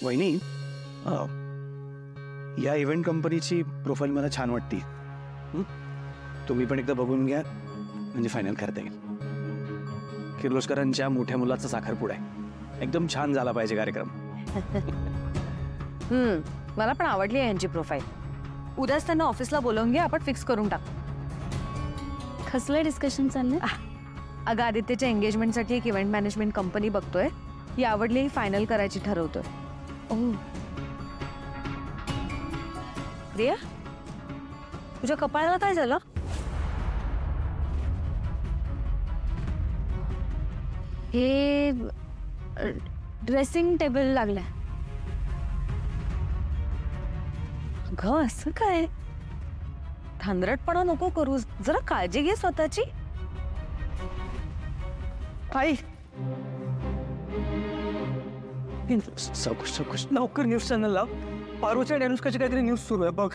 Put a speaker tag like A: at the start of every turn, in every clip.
A: वहिनी, या इव्हेंट कंपनीची प्रोफाईल मला छान वाटते. तुम्ही पण एकदा बघून घ्या, म्हणजे फायनल करता येईल. किर्लोस्करांच्या मोठ्या मुलाचा साखरपुडा आहे, एकदम छान झाला पाहिजे कार्यक्रम.
B: मला पण आवडली आहे यांची प्रोफाईल. उद्याच त्यांना ऑफिसला बोलवून घे, आपण फिक्स करून टाकू.
C: कसलं डिस्कशन चाललंय?
B: अगं आदित्यच्या एंगेजमेंटसाठी एक इव्हेंट मॅनेजमेंट कंपनी बघतोय. ही आवडली, ही फायनल करायची ठरवतोय. रिया, तुझ्या कपाळाला काय झालं?
C: हे ड्रेसिंग टेबल लागलाय.
B: अगं असं काय? धांदरटपणा नको करू, जरा काळजी घे स्वतःची. आई,
A: सावकाश
D: लवकर न्यूज चॅनल लाव. पारूच्या आणि अनुष्काची काहीतरी न्यूज सुरू आहे बघ.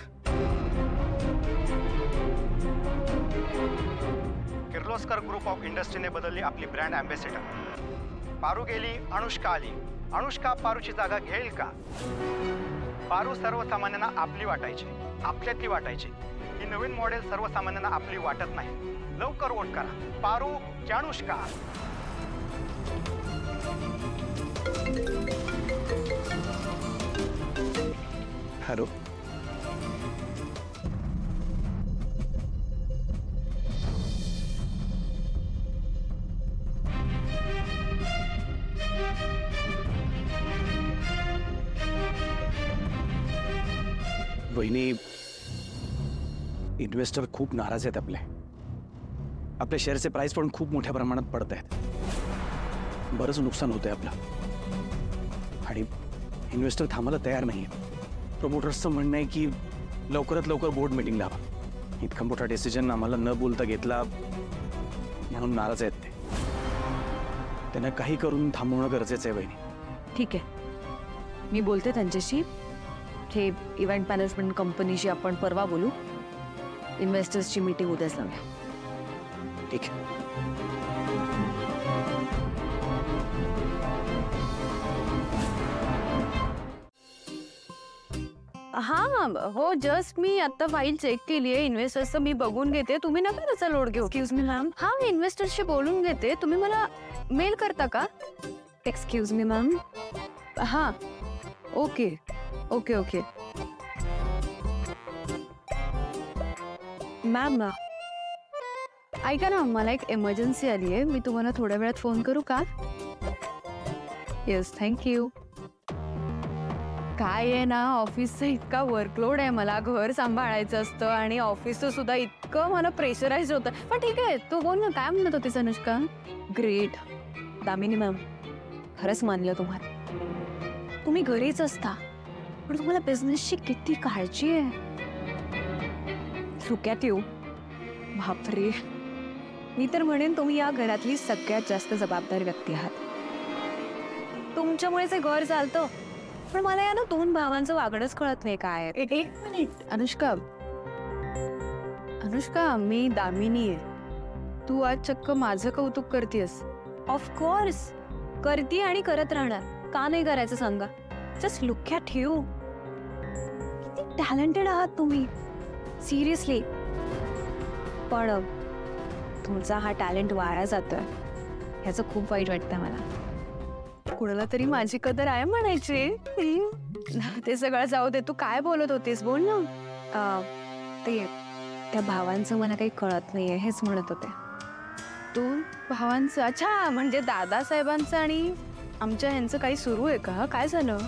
E: किर्लोस्कर ग्रुप ऑफ इंडस्ट्रीने बदलली आपली ब्रँड अँबॅसेडर. पारू गेली, अनुष्का आली. अनुष्का पारूची जागा घेईल का? पारू सर्वसामान्यांना आपली वाटायची, आपल्यातली वाटायची. ही नवीन मॉडेल सर्वसामान्यांना आपली वाटत नाही. लवकर वोट करा, पारू की अनुष्का.
A: हॅलो, वहिनी, इन्व्हेस्टर खूप नाराज आहेत. आपल्या शेअरचे प्राइस पण खूप मोठ्या प्रमाणात पडत आहेत. बरंच नुकसान होतंय आपलं, आणि इन्व्हेस्टर थांबायला तयार नाही आहे. प्रमोटर्सचं म्हणणं आहे की लवकरात लवकर बोर्ड मीटिंग लावा. इतका मोठा डिसिजन आम्हाला न बोलता घेतला म्हणून नाराज आहेत ते. त्यांना काही करून थांबवणं गरजेचं आहे वहिनी.
B: ठीक आहे, मी बोलते त्यांच्याशी. हे इव्हेंट मॅनेजमेंट कंपनीशी आपण परवा बोलू. इन्व्हेस्टर्सची मीटिंग उद्याच लावूया.
A: ठीक आहे.
C: हा हो, जस्ट मी आता फाईल चेक केली आहे. इन्व्हेस्टर्सचं मी बघून घेते, तुम्ही नका त्याचा लोड घेऊ. Excuse me ma'am. हा, इन्व्हेस्टर्सशी बोलून घेते, तुम्ही मला मेल करता का? Excuse me ma'am. हां, ओके ओके ओके. मॅम ऐका ना, मला एक इमर्जन्सी आली आहे. मी तुम्हाला थोड्या वेळात फोन करू का? Yes, thank you. काय आहे ना, ऑफिसचं इतका वर्कलोड आहे, मला घर सांभाळायचं असतं आणि ऑफिसचं सुद्धा इतकं मला प्रेशराईज होतं. पण ठीक आहे, तू बोल ना, काय म्हणत होतीस अनुष्का? ग्रेट. दामिनी मॅम, खरंच मानलं तुम्हाला. तुम्ही घरीच असता, पण तुम्हाला बिझनेसची किती काळजी आहे. सुक्यात येऊ. बापरे, मी तर म्हणेन तुम्ही या घरातली सगळ्यात जास्त जबाबदार व्यक्ती आहात. तुमच्यामुळेच हे घर चालतं. पण मला या ना 2 भावांचं वागणंच कळत नाही. काय एक मिनिट अनुष्का. अनुष्का, मी दामिनी आहे. तू आज चक्क माझं कौतुक करतेस. ऑफकोर्स करते आणि करत राहणार. का नाही करायचं सांगा? Just look at you. किती टॅलेंटेड आहात तुम्ही, सिरियसली. पण तुमचा हा टॅलेंट वाया जातोय, ह्याचं खूप वाईट वाटतं मला. कुणाला तरी माझी कदर आहे म्हणायची. ते सगळं जाऊ दे, तू काय बोलत होतीस बोल ना. ते त्या भावांचं मला काही कळत नाहीये, हेच म्हणत होते. 2 भावांचं? अच्छा, म्हणजे दादासाहेबांचं आणि आमच्या ह्यांचं काही सुरू आहे का? काय झालं?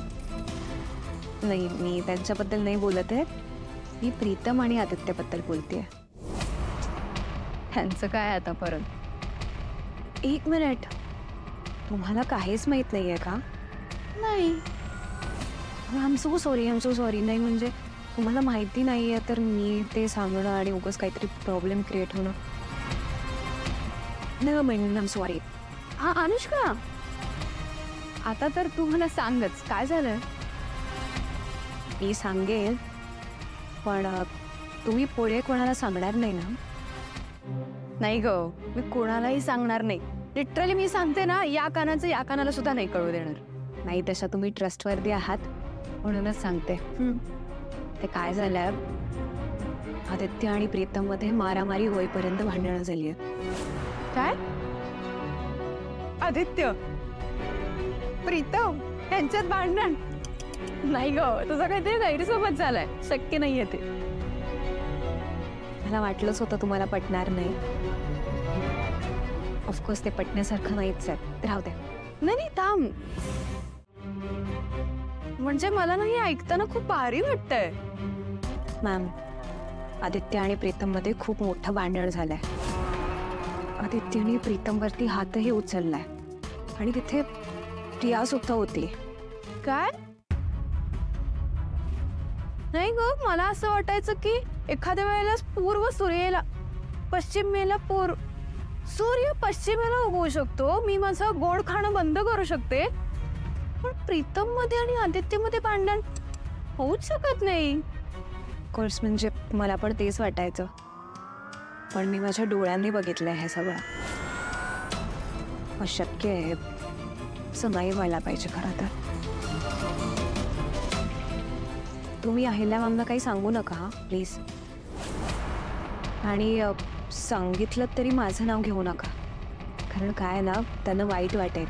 C: नाही, मी त्यांच्याबद्दल नाही बोलत आहे. मी प्रीतम आणि आदित्यबद्दल बोलते. ह्यांचं काय आता परत? 1 मिनिट, तुम्हाला काहीच माहित नाहीये का? नाही. I am so sorry. नाही म्हणजे तुम्हाला माहिती नाहीये तर मी ते सांगणं आणि उगाच काहीतरी प्रॉब्लेम क्रिएट होणं. नाही, आय एम सॉरी. हां अनुष्का, आता तर तू मला सांगच, काय झालंय? मी सांगेल, पण तुम्ही पुढे कोणाला सांगणार नाही ना? नाही ग, मी कोणालाही सांगणार नाही. लिटरली मी सांगते ना, या कानाचं या कानाला सुद्धा नाही कळू देणार.
B: नाही तशा तुम्ही ट्रस्टवर्दी आहात म्हणूनच सांगते. ते काय झालंय, आदित्य आणि प्रीतम मध्ये मारामारी होईपर्यंत भांडणं झाली आहेत.
C: काय? आदित्य प्रीतम त्यांच्यात भांडण? नाही ग, तुझा काहीतरी गैरसमज झालाय. शक्य नाहीये ते.
B: मला वाटलंच होतं तुम्हाला पटणार नाही. ऑफकोर्स ते पटण्यासारखं नाहीच आहे. राहू दे.
C: नाही थांब. म्हणजे मला ना हे ऐकताना खूप भारी वाटतंय.
B: मॅम, आदित्य आणि प्रीतम मध्ये खूप मोठं भांडण झालंय. आदित्यने प्रीतमवरती हातही उचललाय आणि तिथे प्रिया सुद्धा होती.
C: काय? नाही ग, मला असं वाटायचं की एखाद्या वेळेला पूर्व सूर्येला पश्चिमेला सूर्य पश्चिमेला उगवू शकतो. मी माझं गोड खाणं बंद करू शकते. पण प्रीतम मध्ये आणि आदित्य मध्ये भांडण होऊच शकत नाही.
B: कोर्स म्हणजे मला पण तेच वाटायचं, पण मी माझ्या डोळ्यांनी बघितलंय हे सगळं. अशक्य आहे. असं नाही व्हायला पाहिजे खरं तर. तुम्ही अहिल्या मॅमला काही सांगू नका प्लीज. आणि सांगितलं तरी माझं नाव घेऊ नका, कारण काय ना त्यांना वाईट वाटेल.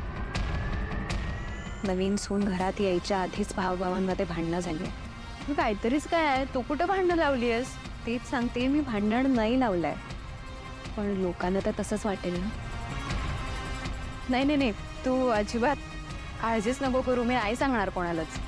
B: नवीन सून घरात यायच्या आधीच भावभावांमध्ये भांडणं झाली.
C: काहीतरीच काय आहे. तू कुठं भांडण लावली आहेस?
B: तेच सांगते, मी भांडण नाही लावलंय, पण लोकांना तर तसंच वाटेल ना.
C: नाही नाही नाही, तू अजिबात काळजीच नको करू. मी नाही सांगणार कोणालाच.